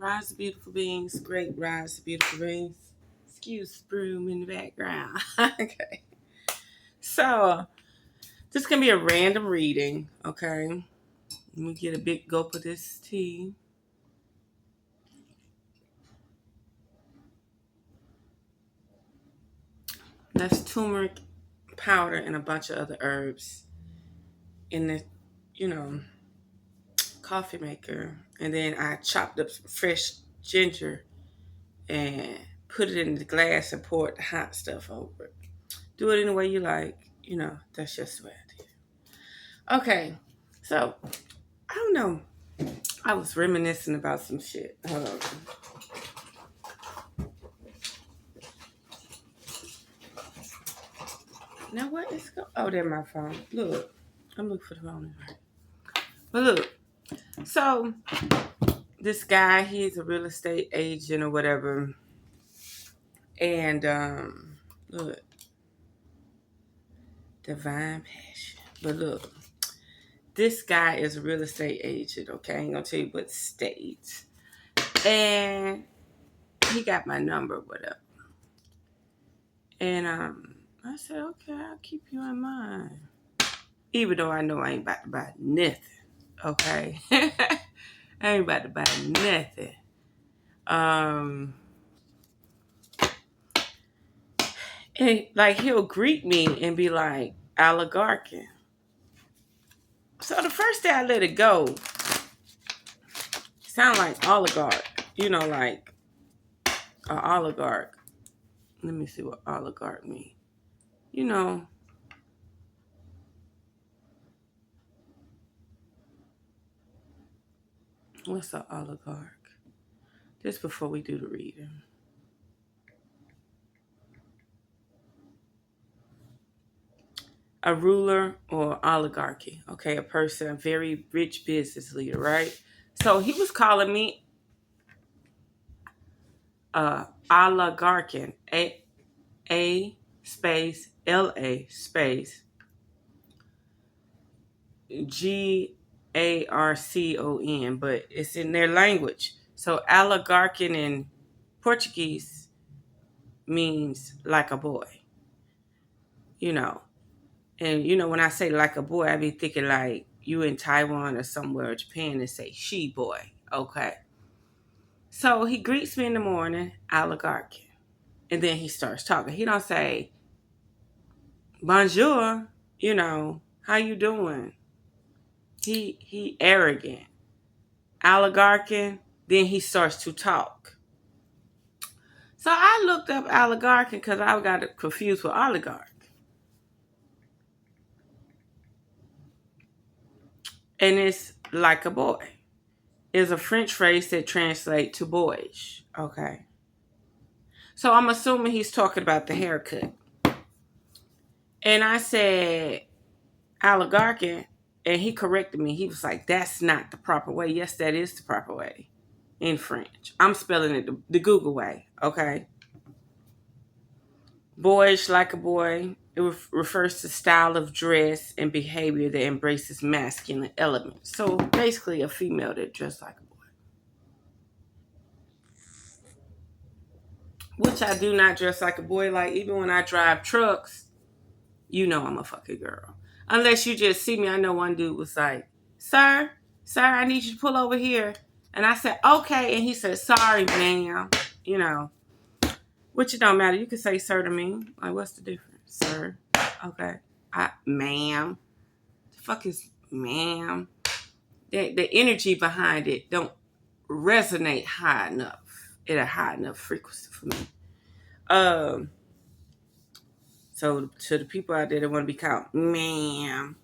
Rise, beautiful beings. Great rise, beautiful beings. Excuse broom in the background. Okay. So, this can be a random reading, okay? Let me get a big gulp of this tea. That's turmeric powder and a bunch of other herbs in the, you know, coffee maker. And then I chopped up some fresh ginger and put it in the glass and poured the hot stuff over it. Do it any way you like. That's just the way I did it. Okay, so I don't know. I was reminiscing about some shit. Hold on. Now what is going? Oh, there's my phone. Look, I'm looking for the phone. But look, so this guy, he's a real estate agent or whatever, and look, divine passion. But look, this guy is a real estate agent. Okay, I ain't gonna tell you what state, and he got my number, whatever. And I said, okay, I'll keep you in mind. Even though I know I ain't about to buy nothing. Okay? I ain't about to buy nothing. And like he'll greet me and be like, oligarchin. So the first day I let it go, sound like oligarch. Like an oligarch. Let me see what oligarch means. What's an oligarch? Just before we do the reading. A ruler or oligarchy, okay? A person, a very rich business leader, right? So he was calling me oligarchin, A space LA space GARCON, but it's in their language. So oligarchin in Portuguese means like a boy, And when I say like a boy, I be thinking like you in Taiwan or somewhere, or Japan, and say she boy. Okay. So he greets me in the morning, oligarchin. And then he starts talking. He don't say, bonjour, how you doing? He arrogant. Oligarchin, then he starts to talk. So I looked up oligarchin because I got confused with oligarch. And it's like a boy. It's a French phrase that translates to boyish. Okay. So I'm assuming he's talking about the haircut. And I said, oligarchin, and he corrected me. He was like, that's not the proper way. Yes, that is the proper way in French. I'm spelling it the Google way, okay? Boyish, like a boy, it refers to style of dress and behavior that embraces masculine elements. So basically a female that dressed like a boy. Which I do not dress like a boy. Like, even when I drive trucks, I'm a fucking girl. Unless you just see me. I know one dude was like, sir, I need you to pull over here. And I said, okay. And he said, sorry, ma'am. Which it don't matter. You can say sir to me. Like, what's the difference? Sir. Okay. Ma'am. The fuck is ma'am? The energy behind it don't resonate high enough at a high enough frequency for me. So to the people out there that want to be called ma'am,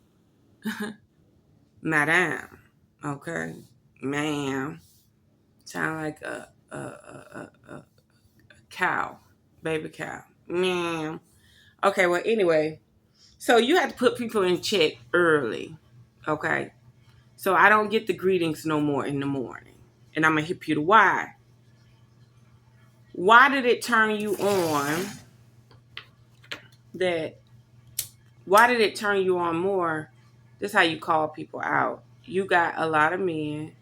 madame, okay, ma'am, sound like a cow, baby cow, ma'am. Okay, well anyway, so you have to put people in check early, okay. So I don't get the greetings no more in the morning, and I'm gonna hip you to why. Why did it turn you on? Why did it turn you on more? This is how you call people out. You got a lot of men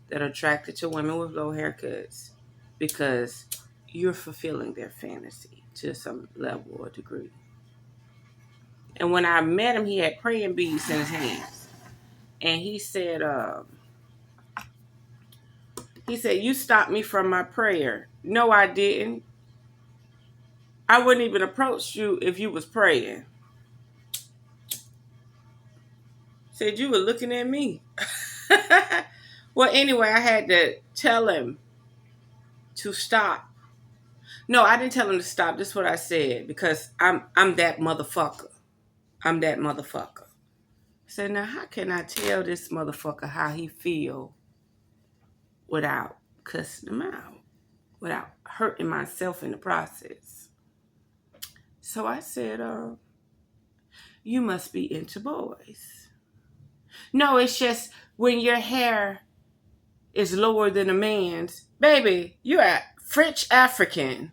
that are attracted to women with low haircuts because you're fulfilling their fantasy to some level or degree. And when I met him, he had praying beads in his hands. And he said, you stopped me from my prayer. No, I didn't. I wouldn't even approach you if you was praying. Said you were looking at me. Well, anyway, I had to tell him to stop. No, I didn't tell him to stop. This is what I said because I'm that motherfucker. I'm that motherfucker. I said, now how can I tell this motherfucker how he feel without cussing him out, without hurting myself in the process? So I said, you must be into boys. No, it's just when your hair is lower than a man's. Baby, you're a French African.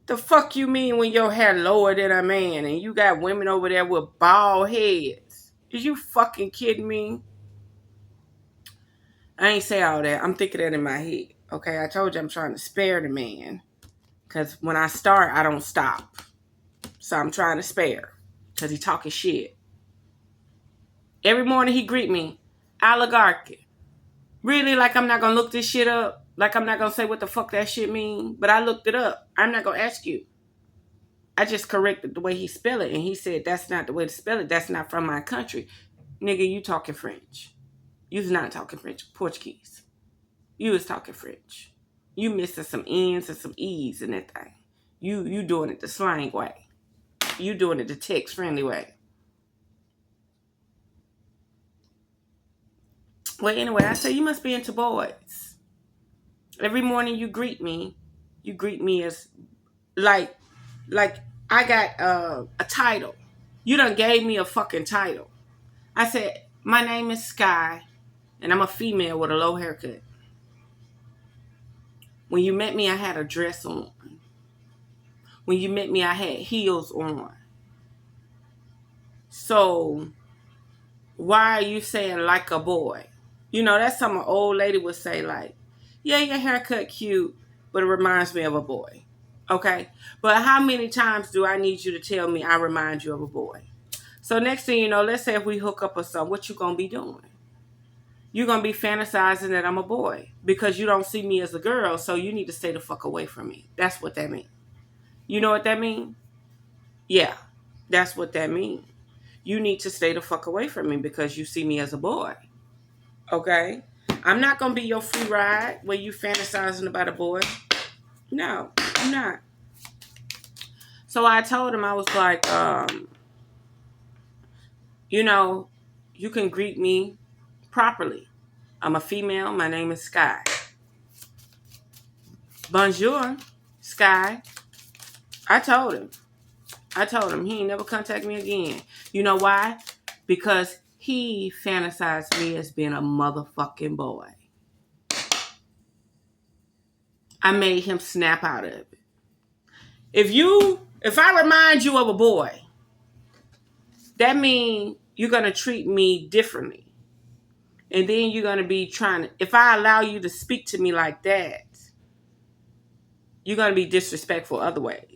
The fuck you mean when your hair lower than a man and you got women over there with bald heads? Is you fucking kidding me? I ain't say all that. I'm thinking that in my head. Okay, I told you I'm trying to spare the man. Because when I start, I don't stop. So I'm trying to spare. Because he talking shit. Every morning he greet me, oligarchy. Really, like I'm not going to look this shit up? Like I'm not going to say what the fuck that shit mean? But I looked it up. I'm not going to ask you. I just corrected the way he spelled it. And he said, that's not the way to spell it. That's not from my country. Nigga, you talking French. You's not talking French. Portuguese. You was talking French. You missing some N's and some E's in that thing. You doing it the slang way. You doing it the text-friendly way. Well, anyway, I say you must be into boys. Every morning you greet me as like I got a title. You done gave me a fucking title. I said, my name is Sky, and I'm a female with a low haircut. When you met me, I had a dress on. When you met me, I had heels on. So, why are you saying like a boy? You know, that's something an old lady would say like, yeah, your haircut cute, but it reminds me of a boy. Okay? But how many times do I need you to tell me I remind you of a boy? So next thing you know, let's say if we hook up or something, what you gonna be doing? You're gonna be fantasizing that I'm a boy because you don't see me as a girl, so you need to stay the fuck away from me. That's what that means. You know what that means? Yeah, that's what that means. You need to stay the fuck away from me because you see me as a boy. Okay? I'm not going to be your free ride where you fantasizing about a boy. No, I'm not. So I told him, I was like, you know, you can greet me properly. I'm a female. My name is Sky. Bonjour, Sky. I told him. He ain't never contact me again. You know why? Because he fantasized me as being a motherfucking boy. I made him snap out of it. If I remind you of a boy, that means you're going to treat me differently. And then you're going to be if I allow you to speak to me like that, you're going to be disrespectful other ways.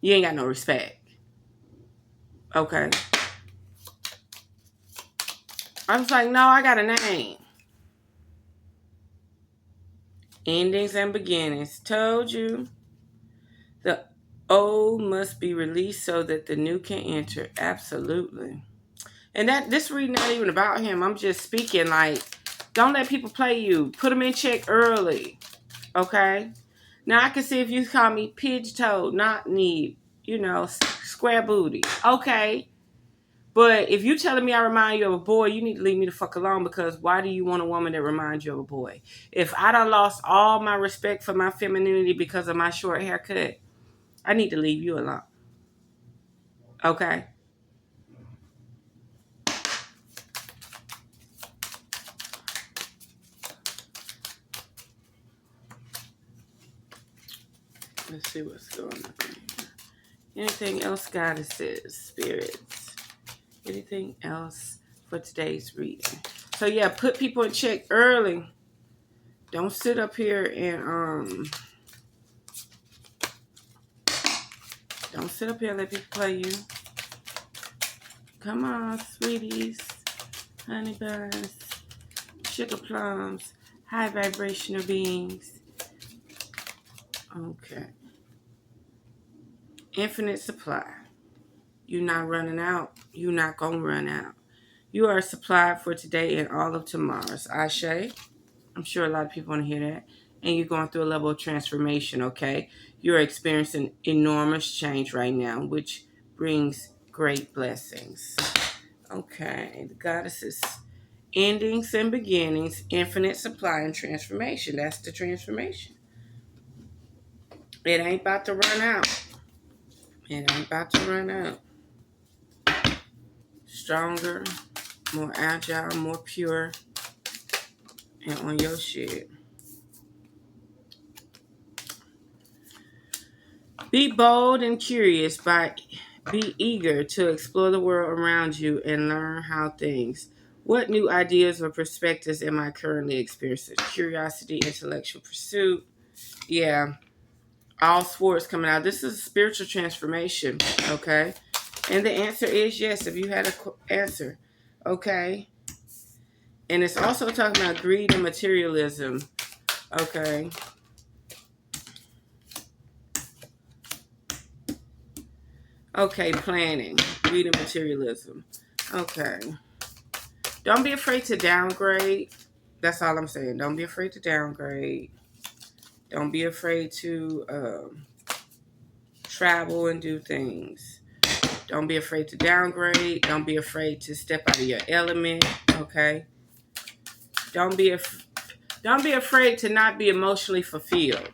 You ain't got no respect. Okay? I was like, no, I got a name. Endings and beginnings. Told you. The old must be released so that the new can enter. Absolutely. And this reading not even about him. I'm just speaking like, don't let people play you. Put them in check early. Okay? Now I can see if you call me pigeon-toed, not need, square booty. Okay. But if you telling me I remind you of a boy, you need to leave me the fuck alone because why do you want a woman that reminds you of a boy? If I done lost all my respect for my femininity because of my short haircut, I need to leave you alone. Okay? Let's see what's going on here. Anything else, goddesses, spirits? Anything else for today's reading? So yeah, put people in check early. Don't sit up here and don't sit up here and let people play you. Come on, sweeties, honey buns, sugar plums, high vibrational beings. Okay. Infinite supply. You're not running out. You're not going to run out. You are supplied for today and all of tomorrow's. Ashe. I'm sure a lot of people want to hear that. And you're going through a level of transformation, okay? You're experiencing enormous change right now, which brings great blessings. Okay. The goddesses. Endings and beginnings, infinite supply and transformation. That's the transformation. It ain't about to run out. It ain't about to run out. Stronger, more agile, more pure, and on your shit. Be bold and curious, be eager to explore the world around you and learn how things. What new ideas or perspectives am I currently experiencing? Curiosity, intellectual pursuit. Yeah, all sports coming out. This is a spiritual transformation, okay? And the answer is yes, if you had an answer, okay? And it's also talking about greed and materialism, okay? Okay, planning, greed and materialism. Okay. Don't be afraid to downgrade. That's all I'm saying. Don't be afraid to downgrade. Don't be afraid to travel and do things. Don't be afraid to downgrade. Don't be afraid to step out of your element. Okay. Don't be afraid to not be emotionally fulfilled.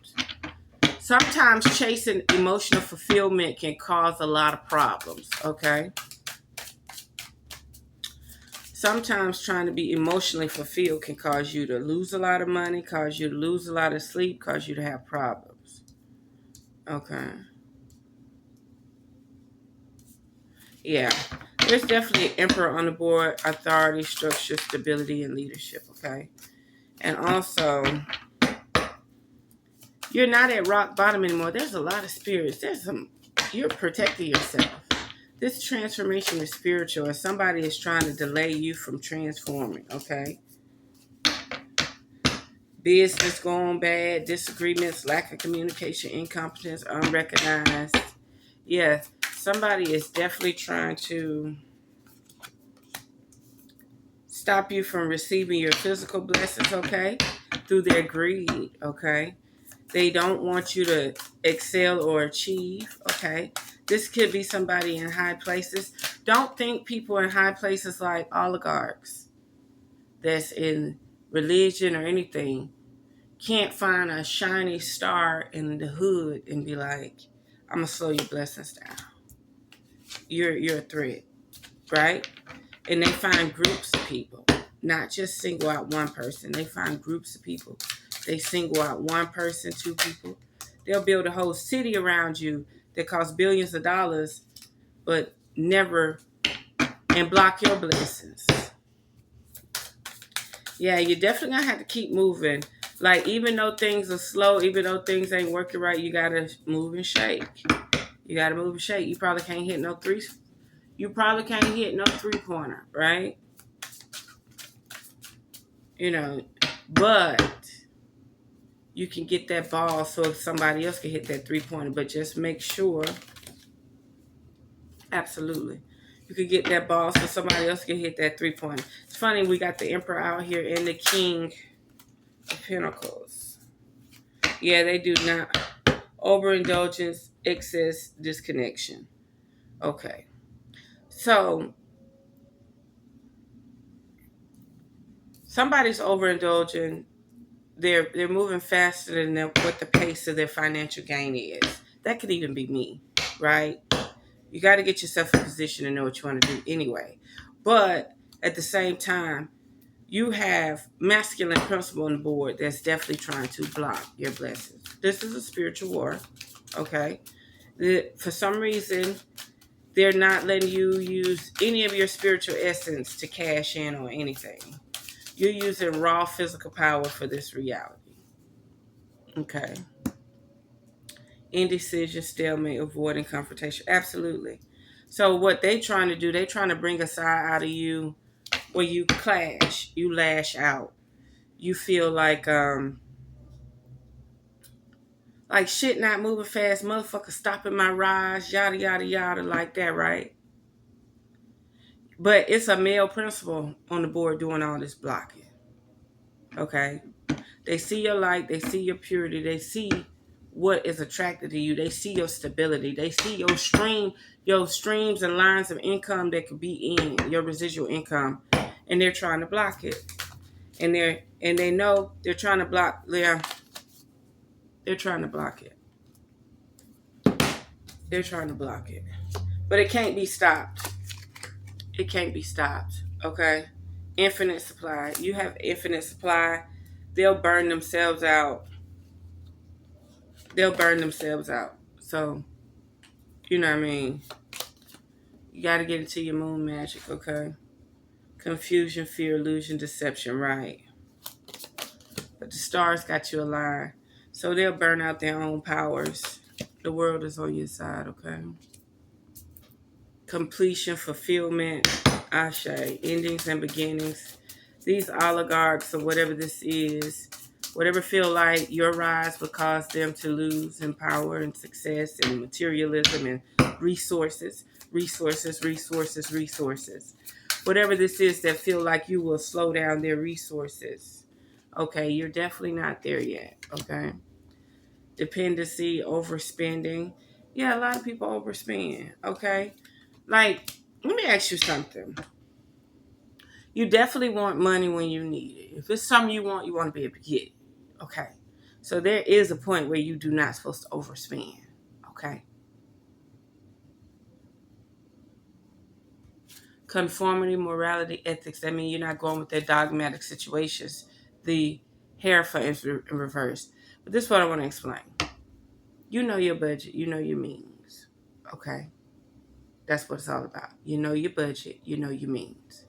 Sometimes chasing emotional fulfillment can cause a lot of problems. Okay. Sometimes trying to be emotionally fulfilled can cause you to lose a lot of money, cause you to lose a lot of sleep, cause you to have problems. Okay. Yeah. There's definitely an emperor on the board, authority, structure, stability, and leadership, okay? And also, you're not at rock bottom anymore. There's a lot of spirits. You're protecting yourself. This transformation is spiritual, and somebody is trying to delay you from transforming, okay? Business going bad, disagreements, lack of communication, incompetence, unrecognized. Yeah, somebody is definitely trying to stop you from receiving your physical blessings, okay? Through their greed, okay? They don't want you to excel or achieve, okay? This could be somebody in high places. Don't think people in high places like oligarchs that's in religion or anything can't find a shiny star in the hood and be like, I'm gonna slow your blessings down. You're a threat, right? And they find groups of people, not just single out one person. They find groups of people. They single out one person, two people. They'll build a whole city around you that costs billions of dollars, but never, and block your blessings. Yeah, you're definitely gonna have to keep moving. Like, even though things are slow, even though things ain't working right, you gotta move and shake. You gotta move and shake. You probably can't hit no threes. You probably can't hit no 3-pointer, right? You know, but you can get that ball so somebody else can hit that 3-pointer. But just make sure, absolutely, you can get that ball so somebody else can hit that 3-pointer. It's funny, we got the Emperor out here and the King of Pentacles. Yeah, they do not. Overindulgence, excess, disconnection. Okay. So, somebody's overindulging. They're moving faster than what the pace of their financial gain is. That could even be me, right? You got to get yourself in position to know what you want to do anyway. But at the same time, you have masculine principle on the board that's definitely trying to block your blessings. This is a spiritual war, okay? For some reason, they're not letting you use any of your spiritual essence to cash in on anything. You're using raw physical power for this reality. Okay. Indecision, stalemate, avoiding confrontation. Absolutely. So what they trying to do, they trying to bring a side out of you where you clash, you lash out. You feel like shit not moving fast, motherfucker stopping my rise, yada yada yada, like that, right? But it's a male principal on the board doing all this blocking. Okay. They see your light, they see your purity, they see what is attracted to you, they see your stability, they see your streams and lines of income that could be in your residual income, and they're trying to block it. And they know they're trying to block. They're trying to block it. They're trying to block it, but it can't be stopped. It can't be stopped. Okay, infinite supply. You have infinite supply. They'll burn themselves out. They'll burn themselves out. So you know what I mean. You got to get into your moon magic. Okay. Confusion, fear, illusion, deception. Right. But the stars got you aligned. So they'll burn out their own powers. The world is on your side. Okay. Completion, fulfillment, ashe, endings and beginnings. These oligarchs or whatever this is, whatever feel like your rise would cause them to lose in power and success and materialism and resources, resources, resources, resources. Whatever this is that feel like you will slow down their resources. Okay, you're definitely not there yet. Okay. Dependency, overspending. Yeah, a lot of people overspend. Okay. Like, let me ask you something. You definitely want money when you need it. If it's something you want to be able to get it. Okay. So there is a point where you do not supposed to overspend. Okay. Conformity, morality, ethics. That means you're not going with their dogmatic situations. The Hierophant is in reverse. But this is what I want to explain. You know your budget. You know your means. Okay. That's what it's all about. You know your budget. You know your means.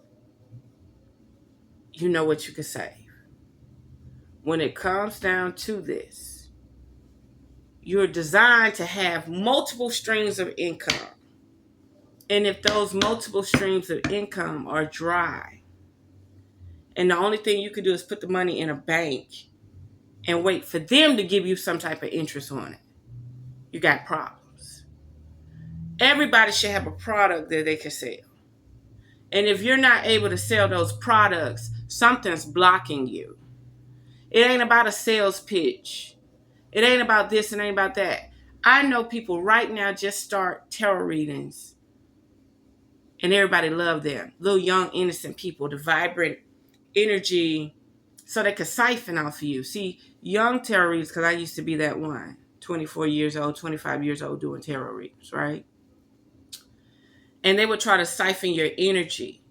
You know what you can save. When it comes down to this, you're designed to have multiple streams of income. And if those multiple streams of income are dry, and the only thing you can do is put the money in a bank and wait for them to give you some type of interest on it, you got problems. Everybody should have a product that they can sell. And if you're not able to sell those products, something's blocking you. It ain't about a sales pitch. It ain't about this, it ain't about that. I know people right now just start tarot readings and everybody love them. Little young innocent people, the vibrant energy, so they could siphon off of you. See, young tarot readers, because I used to be that one, 24 years old, 25 years old doing tarot readings, right? And they would try to siphon your energy.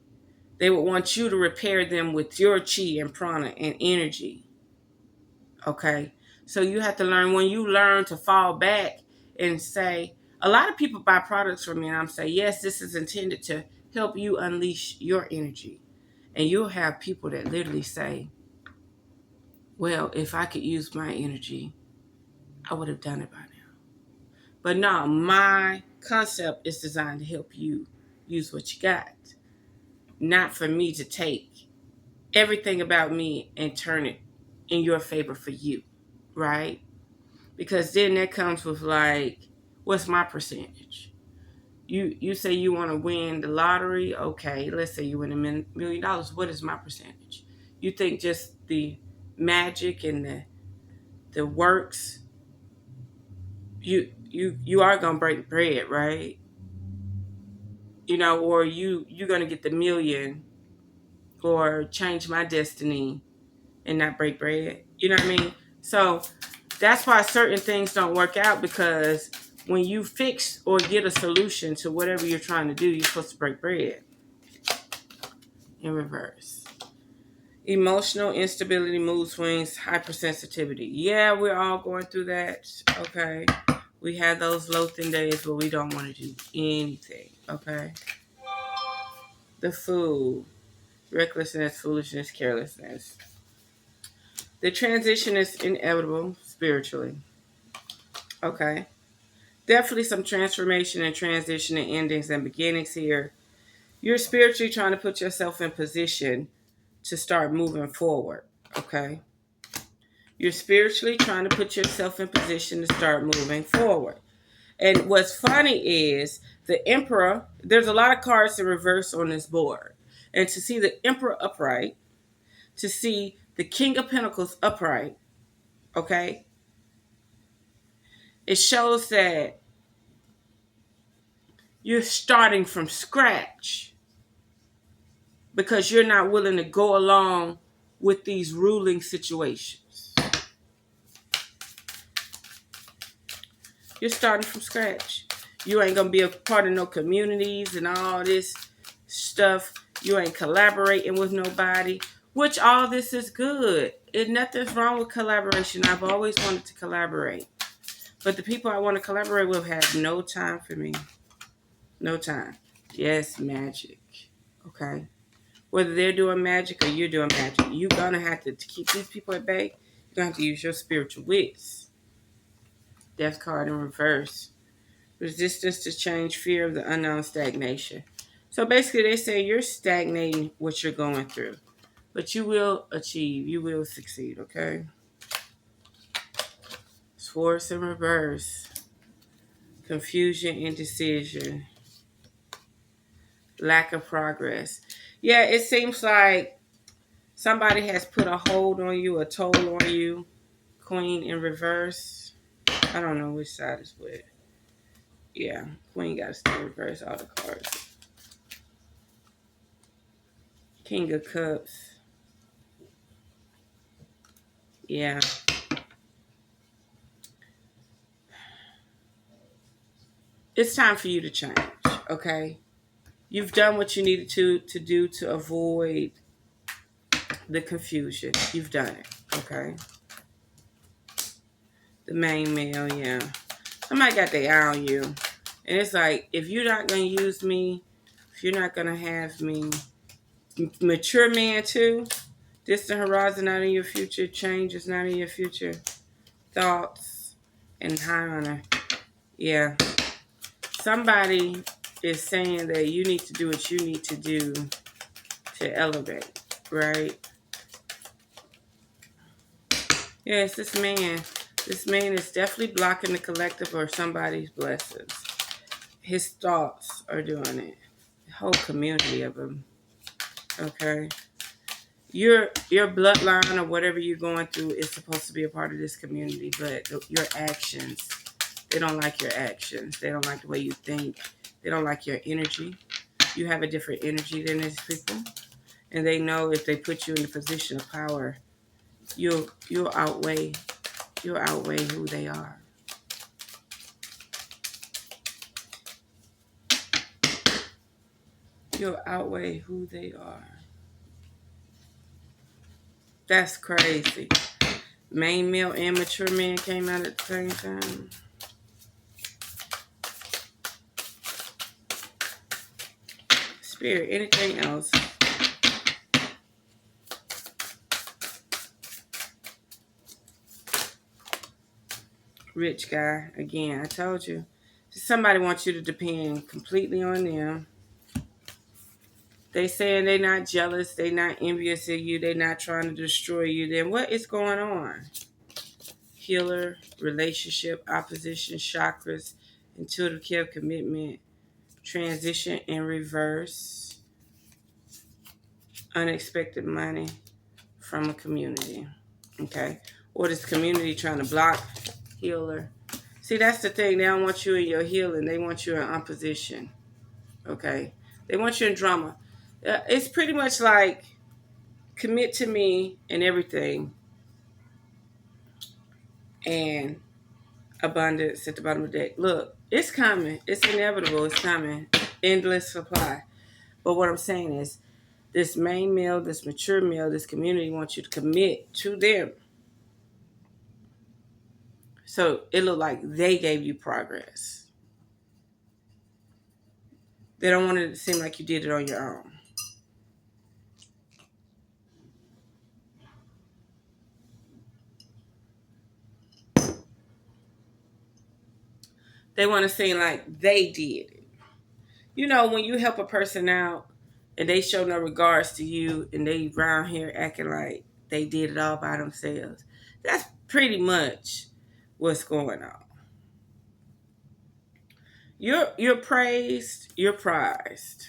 They would want you to repair them with your chi and prana and energy. Okay? So you have to learn, when you learn to fall back and say, a lot of people buy products from me and I'm saying, yes, this is intended to help you unleash your energy. And you'll have people that literally say, well, if I could use my energy, I would have done it by now. But no, my concept is designed to help you use what you got. Not for me to take everything about me and turn it in your favor for you, right? Because then that comes with like, what's my percentage? You say you want to win the lottery, okay? Let's say you win $1 million. What is my percentage? You think just the magic and the works, you are gonna break bread, right? You know, or you're gonna get the million or change my destiny and not break bread. You know what I mean? So that's why certain things don't work out, because when you fix or get a solution to whatever you're trying to do, you're supposed to break bread. In reverse. Emotional instability, mood swings, hypersensitivity. Yeah, we're all going through that. Okay. We have those low thin days where we don't want to do anything. Okay. The fool. Recklessness, foolishness, carelessness. The transition is inevitable. spiritually. Okay. Definitely some transformation and transition and endings and beginnings here. You're spiritually trying to put yourself in position to start moving forward. Okay. You're spiritually trying to put yourself in position to start moving forward. And what's funny is the Emperor, there's a lot of cards in reverse on this board. And to see the Emperor upright, to see the King of Pentacles upright, okay, it shows that you're starting from scratch because you're not willing to go along with these ruling situations. You're starting from scratch. You ain't going to be a part of no communities and all this stuff. You ain't collaborating with nobody, which all this is good. And nothing's wrong with collaboration. I've always wanted to collaborate. But the people I want to collaborate with have no time for me. No time. Yes, magic. Okay? Whether they're doing magic or you're doing magic, you're going to have to keep these people at bay. You're going to have to use your spiritual wits. Death card in reverse. Resistance to change, fear of the unknown, stagnation. So basically they say you're stagnating what you're going through. But you will achieve. You will succeed, okay? Force in reverse. Confusion, indecision. Lack of progress. Yeah, it seems like somebody has put a hold on you, a toll on you. Queen in reverse. I don't know which side is what. Yeah, Queen got to stay reverse all the cards. King of Cups. Yeah. It's time for you to change, okay? You've done what you needed to do to avoid the confusion. You've done it, okay? The main male, yeah. Somebody got their eye on you. And it's like, if you're not going to use me, if you're not going to have me, mature man too, distant horizon not in your future, change is not in your future, thoughts, and high honor. Yeah. Somebody is saying that you need to do what you need to do to elevate, right? Yes, this man. This man is definitely blocking the collective or somebody's blessings. His thoughts are doing it. The whole community of them. Okay? Your bloodline or whatever you're going through is supposed to be a part of this community, but your actions, they don't like your actions. They don't like the way you think. They don't like your energy. You have a different energy than these people. And they know if they put you in a position of power, you'll outweigh who they are. You'll outweigh who they are. That's crazy. Main male and mature man came out at the same time. Spirit, anything else? Rich guy. Again, I told you. Somebody wants you to depend completely on them. They saying they not jealous, they not envious of you, they not trying to destroy you. Then what is going on? Healer, relationship, opposition, chakras, intuitive commitment, transition in reverse, unexpected money from a community. Okay. Or this community trying to block healer. See, that's the thing. They don't want you in your healing. They want you in opposition. Okay. They want you in drama. It's pretty much like commit to me and everything. And abundance at the bottom of the deck. Look, it's coming. It's inevitable. It's coming. Endless supply. But what I'm saying is, this main male, this mature male, this community wants you to commit to them. So it looked like they gave you progress. They don't want it to seem like you did it on your own. They want to seem like they did it. You know, when you help a person out and they show no regards to you and they around here acting like they did it all by themselves, that's pretty much what's going on. You're praised, you're prized.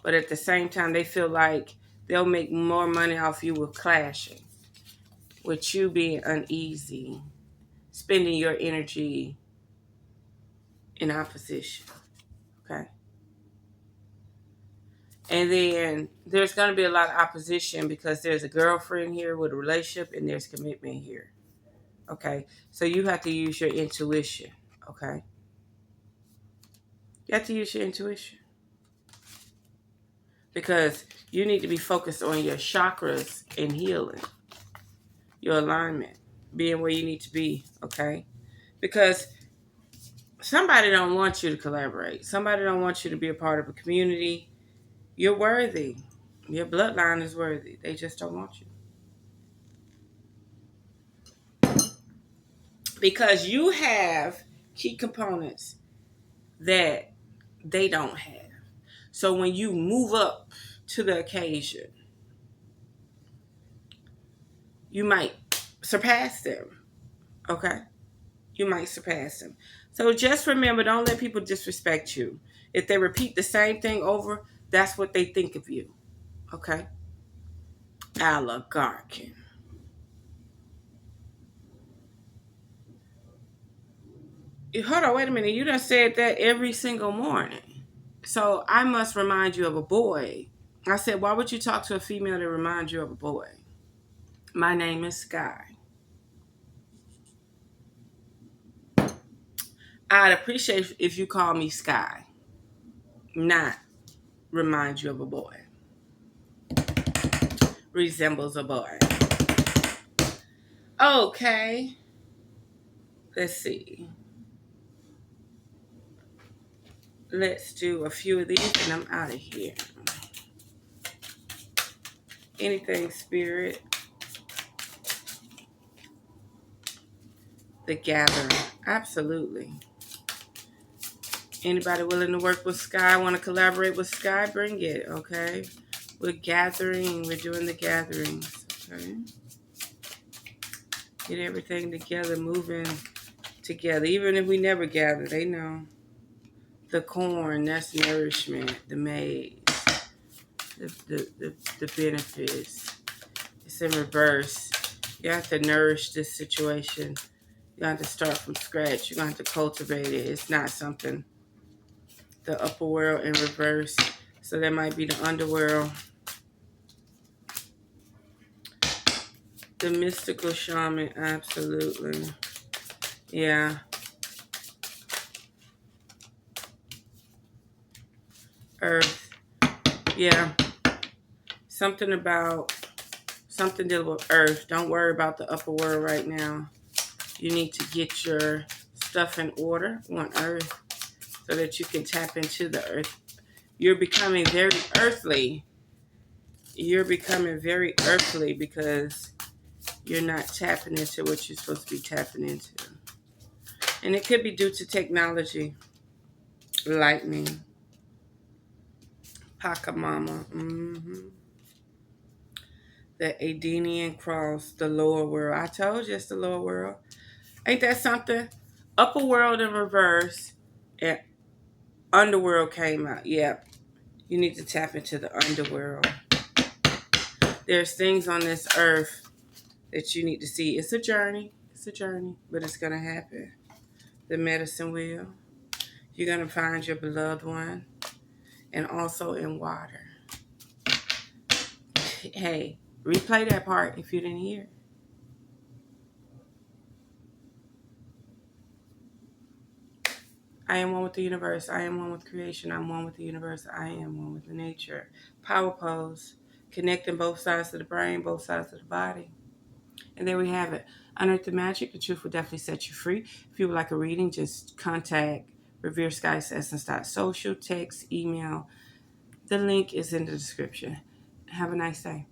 But at the same time, they feel like they'll make more money off you with clashing, with you being uneasy, spending your energy in opposition. Okay. And then there's going to be a lot of opposition because there's a girlfriend here with a relationship and there's commitment here. Okay. So you have to use your intuition. Okay. You have to use your intuition because you need to be focused on your chakras and healing, your alignment, being where you need to be. Okay. Because somebody don't want you to collaborate. Somebody don't want you to be a part of a community. You're worthy. Your bloodline is worthy. They just don't want you. Because you have key components that they don't have. So when you move up to the occasion, you might surpass them. Okay? You might surpass them. So just remember, don't let people disrespect you. If they repeat the same thing over, that's what they think of you. Okay? Oligarchy. Hold on, wait a minute. You done said that every single morning. So I must remind you of a boy. I said, why would you talk to a female that reminds you of a boy? My name is Sky. I'd appreciate if you call me Sky, not remind you of a boy. Resembles a boy. Okay. Let's see. Let's do a few of these and I'm out of here. Anything, spirit. The gathering. Absolutely. Anybody willing to work with Sky, want to collaborate with Sky, bring it, okay? We're gathering. We're doing the gatherings, okay? Get everything together, moving together. Even if we never gather, they know. The corn, that's nourishment. The maize, the benefits. It's in reverse. You have to nourish this situation. You have to start from scratch. You're going to have to cultivate it. It's not something, the upper world in reverse. So that might be the underworld. The mystical shaman, absolutely. Yeah. Earth. Yeah. Something dealing with earth. Don't worry about the upper world right now. You need to get your stuff in order on earth so that you can tap into the earth. You're becoming very earthly. You're becoming very earthly because you're not tapping into what you're supposed to be tapping into. And it could be due to technology. Lightning. Pachamama. The Adenian cross, the lower world. I told you it's the lower world. Ain't that something? Upper world in reverse and underworld came out. Yeah. You need to tap into the underworld. There's things on this earth that you need to see. It's a journey. It's a journey, but it's going to happen. The medicine wheel. You're going to find your beloved one. And also in water. Hey, replay that part if you didn't hear. I am one with the universe. I am one with creation. I'm one with the universe. I am one with the nature. Power pose. Connecting both sides of the brain, both sides of the body. And there we have it. Unearth the magic. The truth will definitely set you free. If you would like a reading, just contact RevereSkye'sEssence.social, text, email. The link is in the description. Have a nice day.